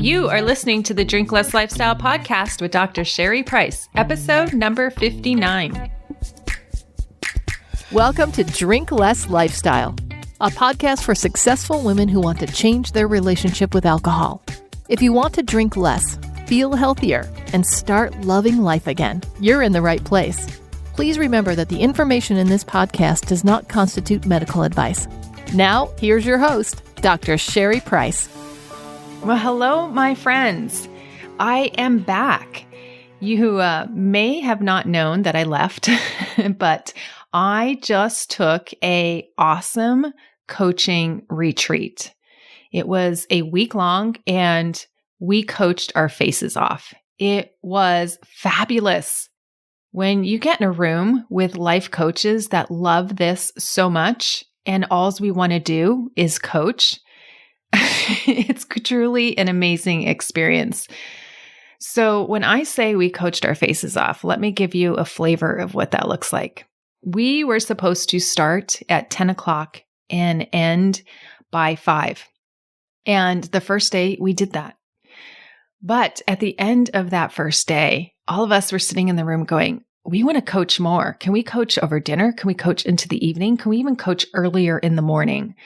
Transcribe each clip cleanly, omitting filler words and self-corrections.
You are listening to the Drink Less Lifestyle podcast with Dr. Sherry Price, episode number 59. Welcome to Drink Less Lifestyle, a podcast for successful women who want to change their relationship with alcohol. If you want to drink less, feel healthier, and start loving life again, you're in the right place. Please remember that the information in this podcast does not constitute medical advice. Now, here's your host, Dr. Sherry Price. Well, hello, my friends. I am back. You may have not known that I left, but I just took an awesome coaching retreat. It was a week long and we coached our faces off. It was fabulous. When you get in a room with life coaches that love this so much and all we want to do is coach, it's truly an amazing experience. So when I say we coached our faces off, let me give you a flavor of what that looks like. We were supposed to start at 10 o'clock and end by 5. And the first day we did that. But at the end of that first day, all of us were sitting in the room going, we want to coach more. Can we coach over dinner? Can we coach into the evening? Can we even coach earlier in the morning?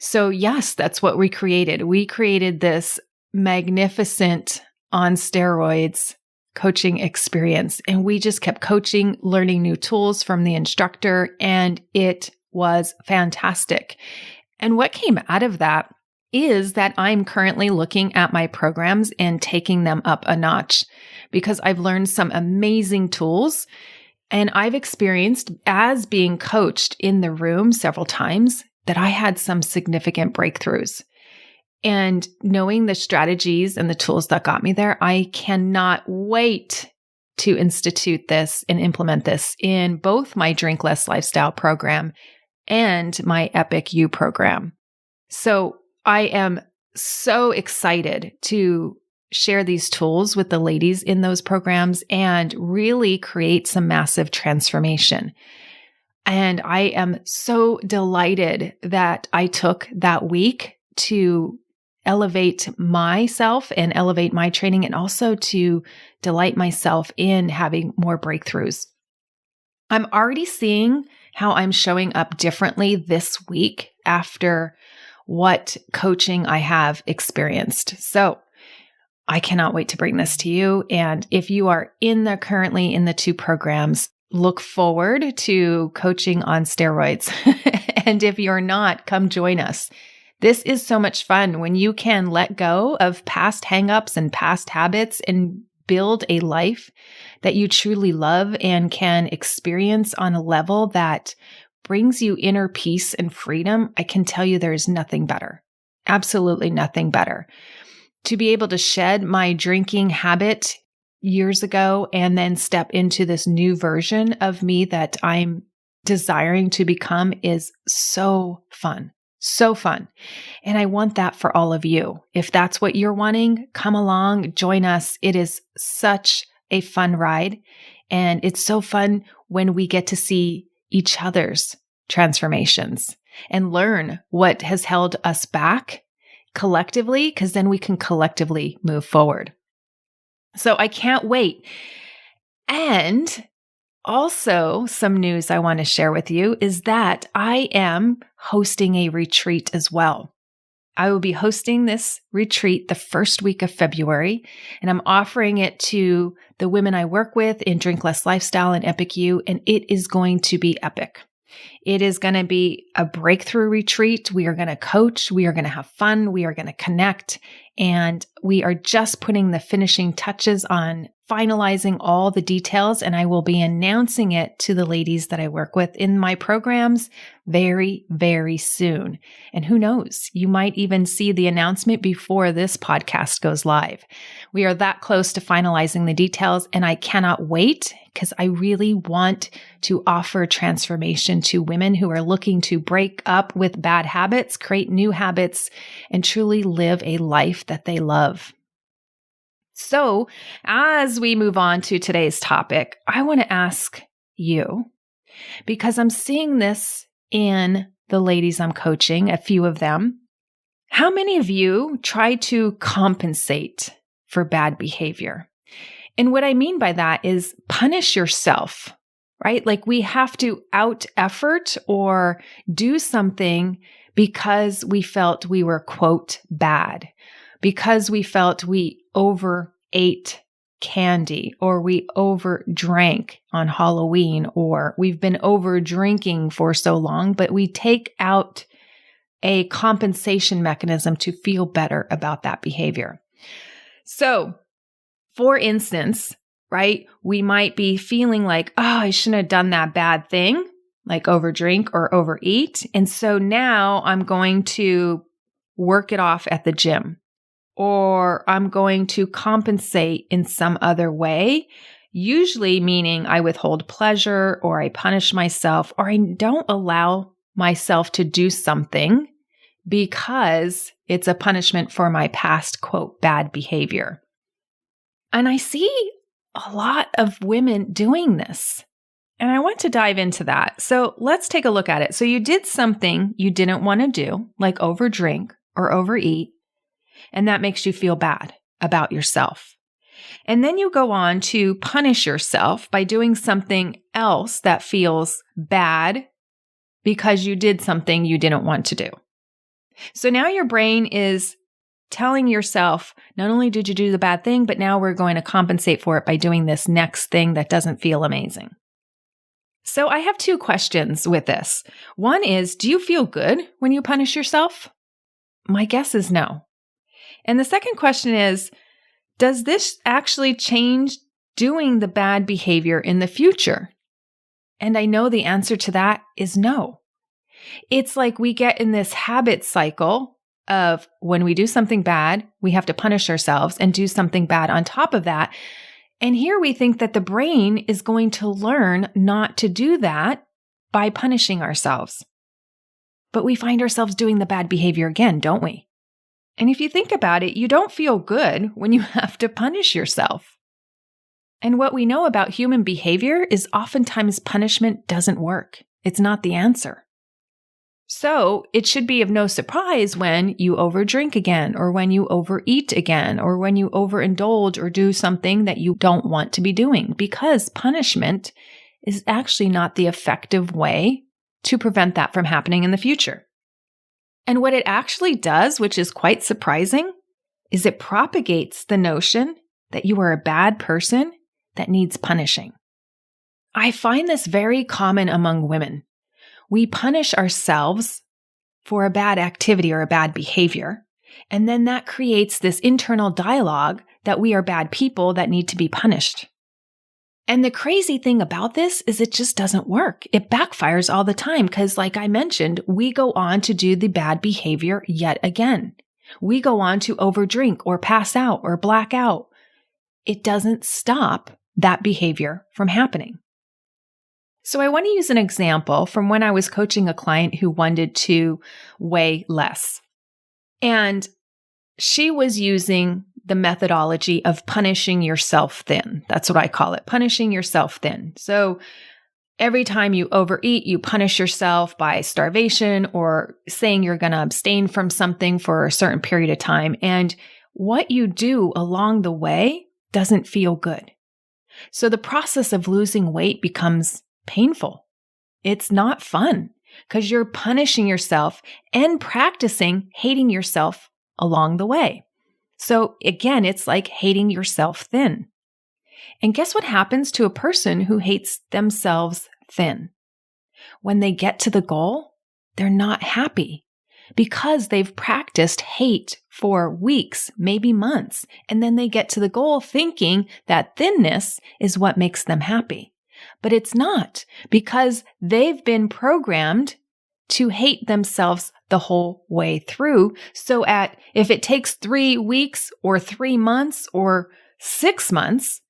So yes, that's what we created. We created this magnificent on steroids coaching experience. And we just kept coaching, learning new tools from the instructor, and it was fantastic. And what came out of that is that I'm currently looking at my programs and taking them up a notch because I've learned some amazing tools. And I've experienced, as being coached in the room several times, that I had some significant breakthroughs. And knowing the strategies and the tools that got me there, I cannot wait to institute this and implement this in both my Drink Less Lifestyle program and my Epic U program. So I am so excited to share these tools with the ladies in those programs and really create some massive transformation. And I am so delighted that I took that week to elevate myself and elevate my training, and also to delight myself in having more breakthroughs. I'm already seeing how I'm showing up differently this week after what coaching I have experienced. So I cannot wait to bring this to you. And if you are currently in the 2 programs, look forward to coaching on steroids. And if you're not, come join us. This is so much fun when you can let go of past hangups and past habits and build a life that you truly love and can experience on a level that brings you inner peace and freedom. I can tell you there's nothing better. Absolutely nothing better. To be able to shed my drinking habit years ago and then step into this new version of me that I'm desiring to become is so fun. So fun. And I want that for all of you. If that's what you're wanting, come along, join us. It is such a fun ride. And it's so fun when we get to see each other's transformations and learn what has held us back collectively, because then we can collectively move forward. So I can't wait. And also, some news I want to share with you is that I am hosting a retreat as well. I will be hosting this retreat the first week of February, and I'm offering it to the women I work with in Drink Less Lifestyle and Epic U, and it is going to be epic. It is going to be a breakthrough retreat. We are going to coach. We are going to have fun. We are going to connect. And we are just putting the finishing touches on finalizing all the details. And I will be announcing it to the ladies that I work with in my programs very, very soon. And who knows, you might even see the announcement before this podcast goes live. We are that close to finalizing the details, and I cannot wait because I really want to offer transformation to women who are looking to break up with bad habits, create new habits, and truly live a life that they love. So as we move on to today's topic, I want to ask you, because I'm seeing this in the ladies I'm coaching, a few of them, How many of you try to compensate for bad behavior? And what I mean by that is punish yourself, right? Like we have to out effort or do something because we felt we were, quote, bad, because we felt we overate candy or we overdrank on Halloween or we've been over drinking for so long, but we take out a compensation mechanism to feel better about that behavior. So, for instance, right, we might be feeling like, oh, I shouldn't have done that bad thing, like overdrink or overeat. And so now I'm going to work it off at the gym, or I'm going to compensate in some other way, usually meaning I withhold pleasure or I punish myself or I don't allow myself to do something because it's a punishment for my past, quote, bad behavior. And I see a lot of women doing this. And I want to dive into that. So let's take a look at it. So you did something you didn't want to do, like overdrink or overeat, and that makes you feel bad about yourself. And then you go on to punish yourself by doing something else that feels bad because you did something you didn't want to do. So now your brain is telling yourself, not only did you do the bad thing, but now we're going to compensate for it by doing this next thing that doesn't feel amazing. So I have two questions with this. One is, do you feel good when you punish yourself? My guess is no. And the second question is, does this actually change doing the bad behavior in the future? And I know the answer to that is no. It's like we get in this habit cycle of when we do something bad, we have to punish ourselves and do something bad on top of that. And here we think that the brain is going to learn not to do that by punishing ourselves. But we find ourselves doing the bad behavior again, don't we? And if you think about it, you don't feel good when you have to punish yourself. And what we know about human behavior is oftentimes punishment doesn't work. It's not the answer. So it should be of no surprise when you overdrink again, or when you overeat again, or when you overindulge or do something that you don't want to be doing, because punishment is actually not the effective way to prevent that from happening in the future. And what it actually does, which is quite surprising, is it propagates the notion that you are a bad person that needs punishing. I find this very common among women. We punish ourselves for a bad activity or a bad behavior, and then that creates this internal dialogue that we are bad people that need to be punished. And the crazy thing about this is it just doesn't work. It backfires all the time because, like I mentioned, we go on to do the bad behavior yet again. We go on to overdrink or pass out or black out. It doesn't stop that behavior from happening. So I want to use an example from when I was coaching a client who wanted to weigh less. And she was using the methodology of punishing yourself thin. That's what I call it, punishing yourself thin. So every time you overeat, you punish yourself by starvation or saying you're going to abstain from something for a certain period of time. And what you do along the way doesn't feel good. So the process of losing weight becomes painful. It's not fun because you're punishing yourself and practicing hating yourself along the way. So again, it's like hating yourself thin. And guess what happens to a person who hates themselves thin? When they get to the goal, they're not happy because they've practiced hate for weeks, maybe months, and then they get to the goal thinking that thinness is what makes them happy. But it's not, because they've been programmed to hate themselves the whole way through. So if it takes 3 weeks or 3 months or 6 months,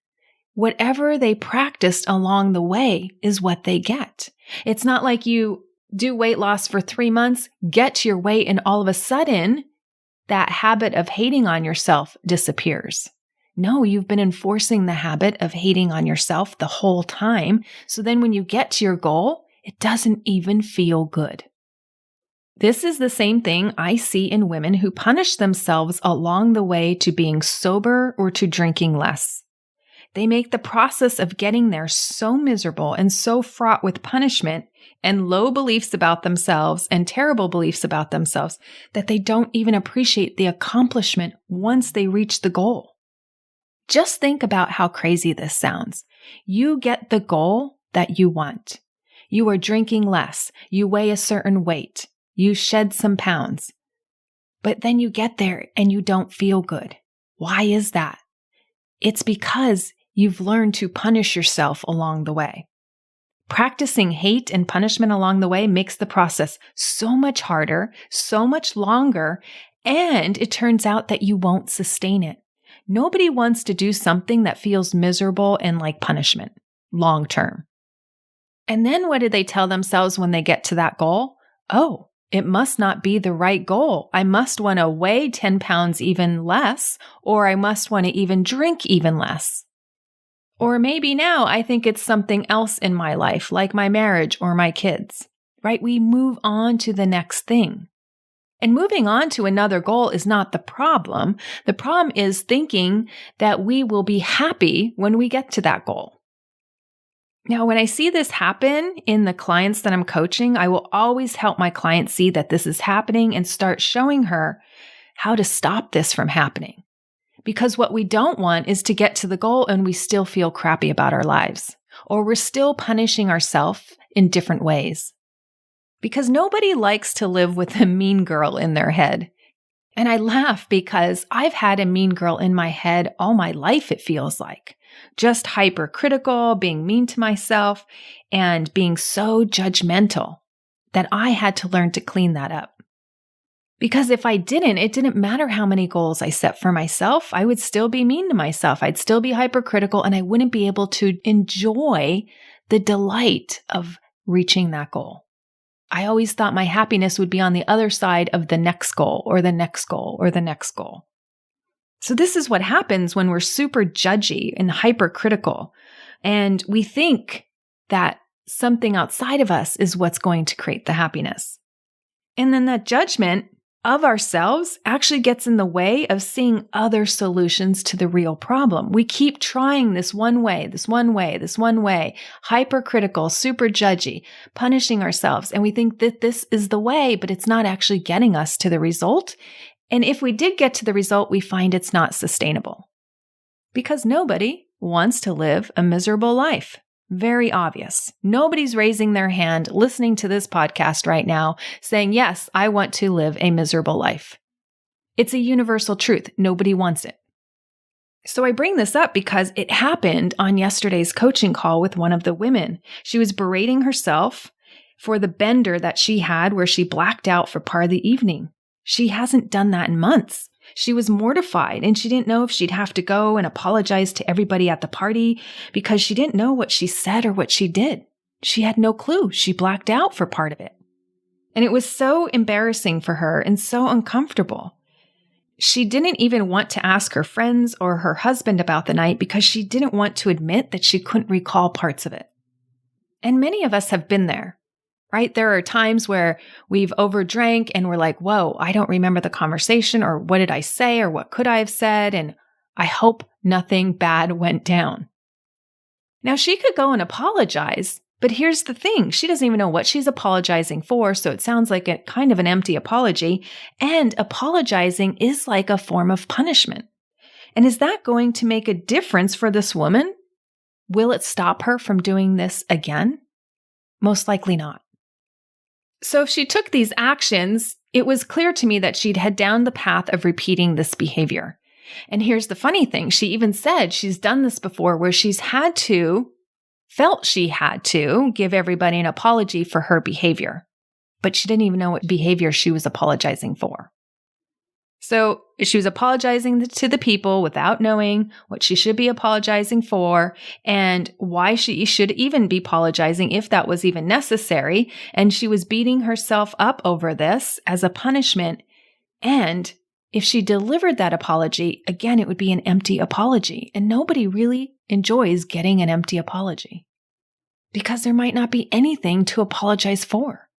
whatever they practiced along the way is what they get. It's not like you do weight loss for 3 months, get to your weight, and all of a sudden that habit of hating on yourself disappears. No, you've been enforcing the habit of hating on yourself the whole time. So then when you get to your goal, it doesn't even feel good. This is the same thing I see in women who punish themselves along the way to being sober or to drinking less. They make the process of getting there so miserable and so fraught with punishment and low beliefs about themselves and terrible beliefs about themselves that they don't even appreciate the accomplishment once they reach the goal. Just think about how crazy this sounds. You get the goal that you want. You are drinking less. You weigh a certain weight. You shed some pounds. But then you get there and you don't feel good. Why is that? It's because you've learned to punish yourself along the way. Practicing hate and punishment along the way makes the process so much harder, so much longer, and it turns out that you won't sustain it. Nobody wants to do something that feels miserable and like punishment long term. And then what do they tell themselves when they get to that goal? Oh, it must not be the right goal. I must want to weigh 10 pounds even less, or I must want to even drink even less. Or maybe now I think it's something else in my life, like my marriage or my kids, right? We move on to the next thing. And moving on to another goal is not the problem. The problem is thinking that we will be happy when we get to that goal. Now, when I see this happen in the clients that I'm coaching, I will always help my client see that this is happening and start showing her how to stop this from happening. Because what we don't want is to get to the goal and we still feel crappy about our lives, or we're still punishing ourselves in different ways. Because nobody likes to live with a mean girl in their head. And I laugh because I've had a mean girl in my head all my life, it feels like. Just hypercritical, being mean to myself, and being so judgmental that I had to learn to clean that up. Because if I didn't, it didn't matter how many goals I set for myself. I would still be mean to myself. I'd still be hypercritical, and I wouldn't be able to enjoy the delight of reaching that goal. I always thought my happiness would be on the other side of the next goal or the next goal or the next goal. So this is what happens when we're super judgy and hypercritical, and we think that something outside of us is what's going to create the happiness. And then that judgment of ourselves actually gets in the way of seeing other solutions to the real problem. We keep trying this one way, hypercritical, super judgy, punishing ourselves. And we think that this is the way, but it's not actually getting us to the result. And if we did get to the result, we find it's not sustainable. Because nobody wants to live a miserable life. Very obvious. Nobody's raising their hand listening to this podcast right now saying, yes, I want to live a miserable life. It's a universal truth. Nobody wants it. So I bring this up because it happened on yesterday's coaching call with one of the women. She was berating herself for the bender that she had where she blacked out for part of the evening. She hasn't done that in months. She was mortified and she didn't know if she'd have to go and apologize to everybody at the party because she didn't know what she said or what she did. She had no clue. She blacked out for part of it. And it was so embarrassing for her and so uncomfortable. She didn't even want to ask her friends or her husband about the night because she didn't want to admit that she couldn't recall parts of it. And many of us have been there. Right? There are times where we've overdrank and we're like, whoa, I don't remember the conversation or what did I say or what could I have said? And I hope nothing bad went down. Now she could go and apologize, but here's the thing. She doesn't even know what she's apologizing for. So it sounds like a kind of an empty apology. And apologizing is like a form of punishment. And is that going to make a difference for this woman? Will it stop her from doing this again? Most likely not. So if she took these actions, it was clear to me that she'd head down the path of repeating this behavior. And here's the funny thing. She even said she's done this before where felt she had to give everybody an apology for her behavior, but she didn't even know what behavior she was apologizing for. So she was apologizing to the people without knowing what she should be apologizing for and why she should even be apologizing if that was even necessary. And she was beating herself up over this as a punishment. And if she delivered that apology, again, it would be an empty apology. And nobody really enjoys getting an empty apology because there might not be anything to apologize for.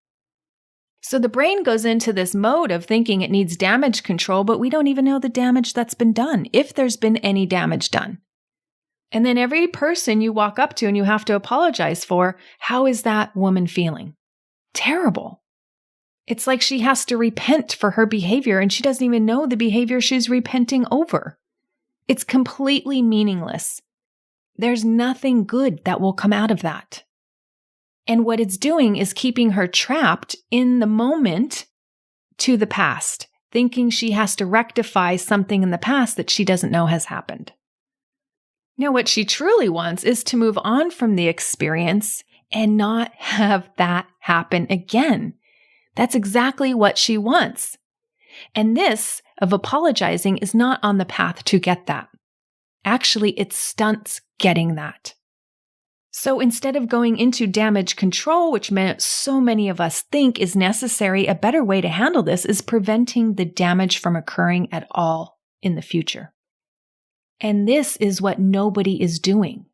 So the brain goes into this mode of thinking it needs damage control, but we don't even know the damage that's been done, if there's been any damage done. And then every person you walk up to and you have to apologize for, how is that woman feeling? Terrible. It's like she has to repent for her behavior and she doesn't even know the behavior she's repenting over. It's completely meaningless. There's nothing good that will come out of that. And what it's doing is keeping her trapped in the moment to the past, thinking she has to rectify something in the past that she doesn't know has happened. Now, what she truly wants is to move on from the experience and not have that happen again. That's exactly what she wants. And this of apologizing is not on the path to get that. Actually, it stunts getting that. So instead of going into damage control, which so many of us think is necessary, a better way to handle this is preventing the damage from occurring at all in the future. And this is what nobody is doing.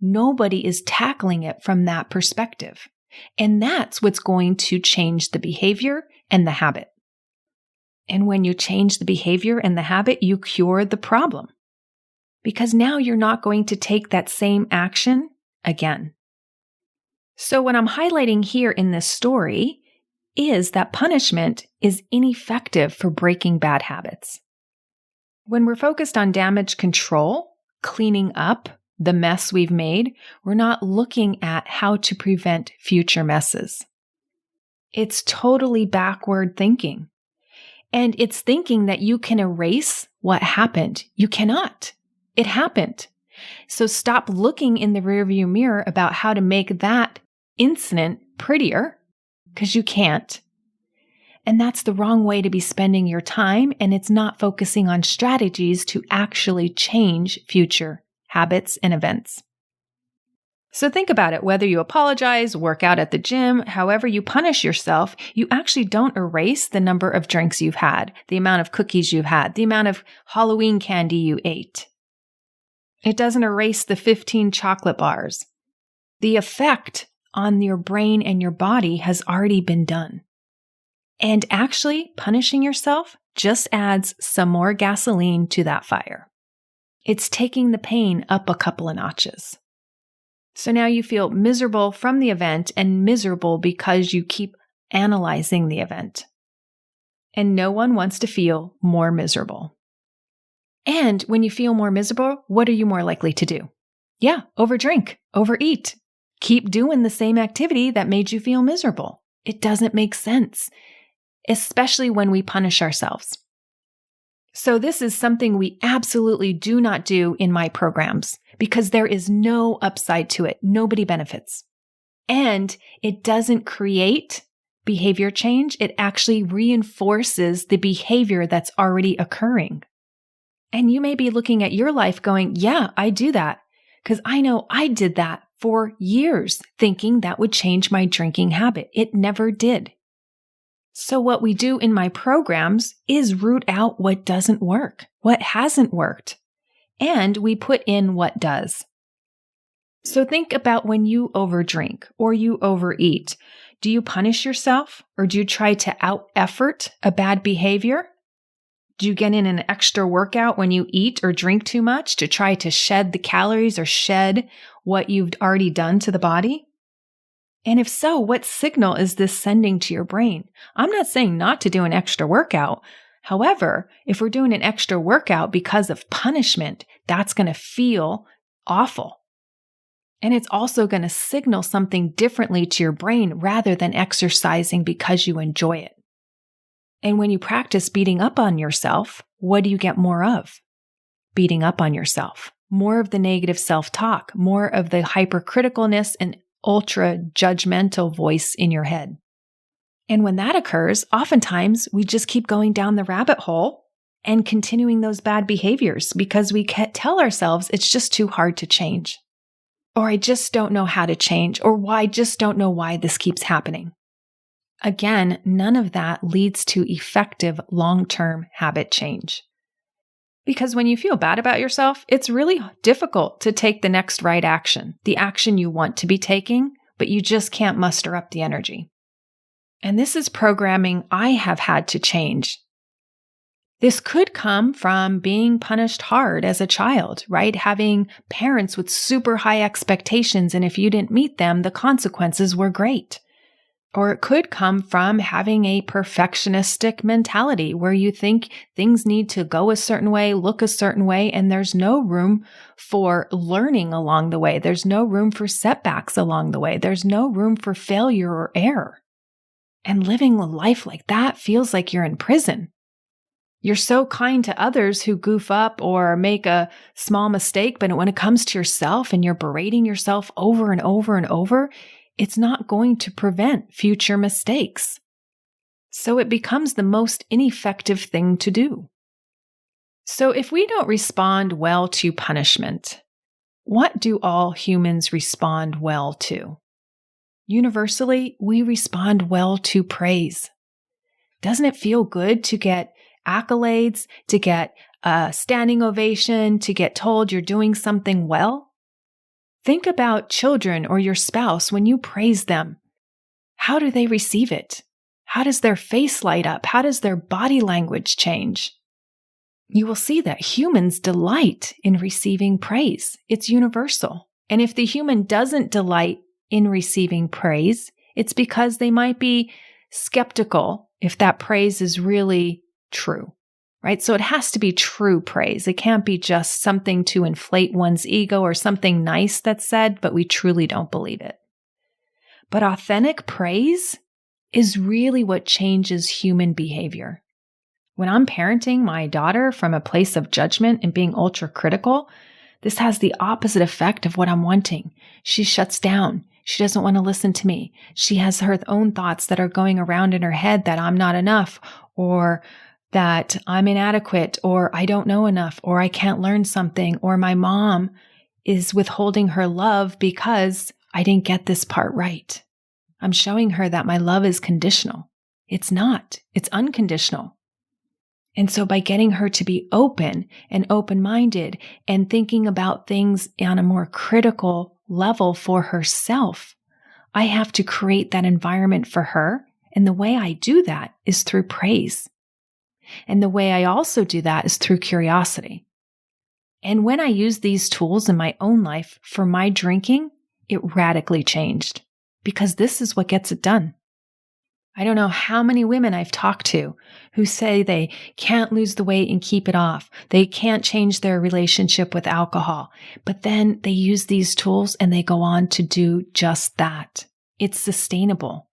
Nobody is tackling it from that perspective. And that's what's going to change the behavior and the habit. And when you change the behavior and the habit, you cure the problem. Because now you're not going to take that same action again. So what I'm highlighting here in this story is that punishment is ineffective for breaking bad habits. When we're focused on damage control, cleaning up the mess we've made, we're not looking at how to prevent future messes. It's totally backward thinking. And it's thinking that you can erase what happened. You cannot. It happened. So stop looking in the rearview mirror about how to make that incident prettier, because you can't. And that's the wrong way to be spending your time, and it's not focusing on strategies to actually change future habits and events. So think about it, whether you apologize, work out at the gym, however you punish yourself, you actually don't erase the number of drinks you've had, the amount of cookies you've had, the amount of Halloween candy you ate. It doesn't erase the 15 chocolate bars. The effect on your brain and your body has already been done. And actually, punishing yourself just adds some more gasoline to that fire. It's taking the pain up a couple of notches. So now you feel miserable from the event and miserable because you keep analyzing the event. And no one wants to feel more miserable. And when you feel more miserable, what are you more likely to do? Yeah, overdrink, overeat. Keep doing the same activity that made you feel miserable. It doesn't make sense, especially when we punish ourselves. So this is something we absolutely do not do in my programs because there is no upside to it. Nobody benefits. And it doesn't create behavior change. It actually reinforces the behavior that's already occurring. And you may be looking at your life going, yeah, I do that because I know I did that for years thinking that would change my drinking habit. It never did. So what we do in my programs is root out what doesn't work, what hasn't worked, and we put in what does. So think about when you overdrink or you overeat. Do you punish yourself or do you try to out-effort a bad behavior? Do you get in an extra workout when you eat or drink too much to try to shed the calories or shed what you've already done to the body? And if so, what signal is this sending to your brain? I'm not saying not to do an extra workout. However, if we're doing an extra workout because of punishment, that's going to feel awful. And it's also going to signal something differently to your brain rather than exercising because you enjoy it. And when you practice beating up on yourself, what do you get more of? Beating up on yourself. More of the negative self-talk, more of the hypercriticalness and ultra judgmental voice in your head. And when that occurs, oftentimes we just keep going down the rabbit hole and continuing those bad behaviors because we tell ourselves it's just too hard to change. Or I just don't know how to change, or I just don't know why this keeps happening. Again, none of that leads to effective long-term habit change. Because when you feel bad about yourself, it's really difficult to take the next right action, the action you want to be taking, but you just can't muster up the energy. And this is programming I have had to change. This could come from being punished hard as a child, right? Having parents with super high expectations, and if you didn't meet them, the consequences were great. Or it could come from having a perfectionistic mentality where you think things need to go a certain way, look a certain way, and there's no room for learning along the way. There's no room for setbacks along the way. There's no room for failure or error. And living a life like that feels like you're in prison. You're so kind to others who goof up or make a small mistake, but when it comes to yourself and you're berating yourself over and over and over, it's not going to prevent future mistakes. So it becomes the most ineffective thing to do. So if we don't respond well to punishment, what do all humans respond well to? Universally, we respond well to praise. Doesn't it feel good to get accolades, to get a standing ovation, to get told you're doing something well? Think about children or your spouse when you praise them. How do they receive it? How does their face light up? How does their body language change? You will see that humans delight in receiving praise. It's universal. And if the human doesn't delight in receiving praise, it's because they might be skeptical if that praise is really true. Right? So it has to be true praise. It can't be just something to inflate one's ego or something nice that's said, but we truly don't believe it. But authentic praise is really what changes human behavior. When I'm parenting my daughter from a place of judgment and being ultra critical, this has the opposite effect of what I'm wanting. She shuts down. She doesn't want to listen to me. She has her own thoughts that are going around in her head that I'm not enough, or that I'm inadequate, or I don't know enough, or I can't learn something, or my mom is withholding her love because I didn't get this part right. I'm showing her that my love is conditional. It's not. It's unconditional. And so by getting her to be open and open-minded and thinking about things on a more critical level for herself, I have to create that environment for her. And the way I do that is through praise. And the way I also do that is through curiosity. And when I use these tools in my own life for my drinking, it radically changed because this is what gets it done. I don't know how many women I've talked to who say they can't lose the weight and keep it off. They can't change their relationship with alcohol, but then they use these tools and they go on to do just that. It's sustainable.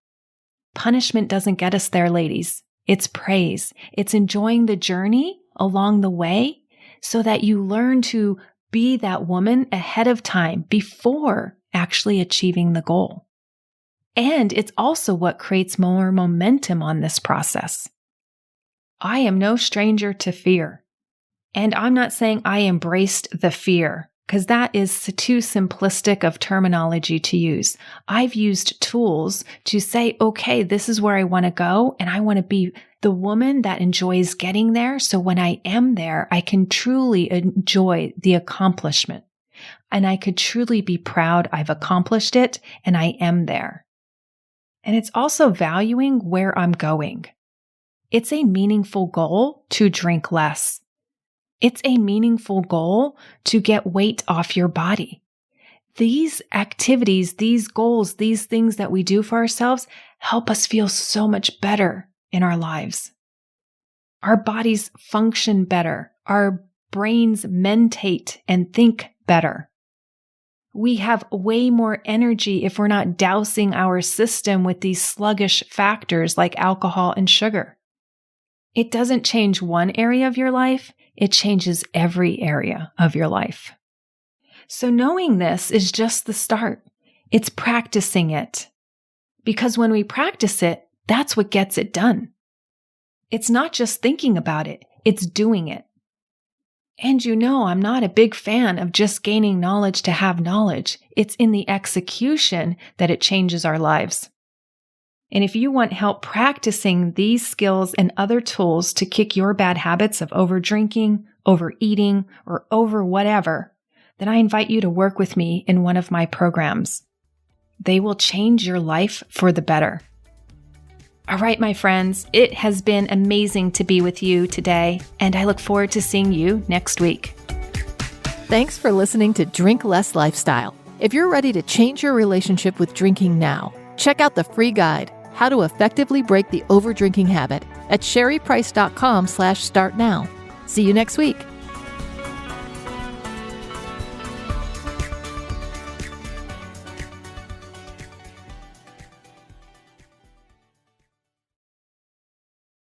Punishment doesn't get us there, ladies. It's praise. It's enjoying the journey along the way so that you learn to be that woman ahead of time before actually achieving the goal. And it's also what creates more momentum on this process. I am no stranger to fear. And I'm not saying I embraced the fear, because that is too simplistic of terminology to use. I've used tools to say, okay, this is where I want to go, and I want to be the woman that enjoys getting there. So when I am there, I can truly enjoy the accomplishment. And I could truly be proud I've accomplished it, and I am there. And it's also valuing where I'm going. It's a meaningful goal to drink less. It's a meaningful goal to get weight off your body. These activities, these goals, these things that we do for ourselves help us feel so much better in our lives. Our bodies function better. Our brains mentate and think better. We have way more energy if we're not dousing our system with these sluggish factors like alcohol and sugar. It doesn't change one area of your life, it changes every area of your life. So knowing this is just the start. It's practicing it. Because when we practice it, that's what gets it done. It's not just thinking about it, it's doing it. And you know, I'm not a big fan of just gaining knowledge to have knowledge. It's in the execution that it changes our lives. And if you want help practicing these skills and other tools to kick your bad habits of over-drinking, overeating, or over whatever, then I invite you to work with me in one of my programs. They will change your life for the better. All right, my friends, it has been amazing to be with you today, and I look forward to seeing you next week. Thanks for listening to Drink Less Lifestyle. If you're ready to change your relationship with drinking now, check out the free guide, How to Effectively Break the Overdrinking Habit, at sherryprice.com/startnow. See you next week.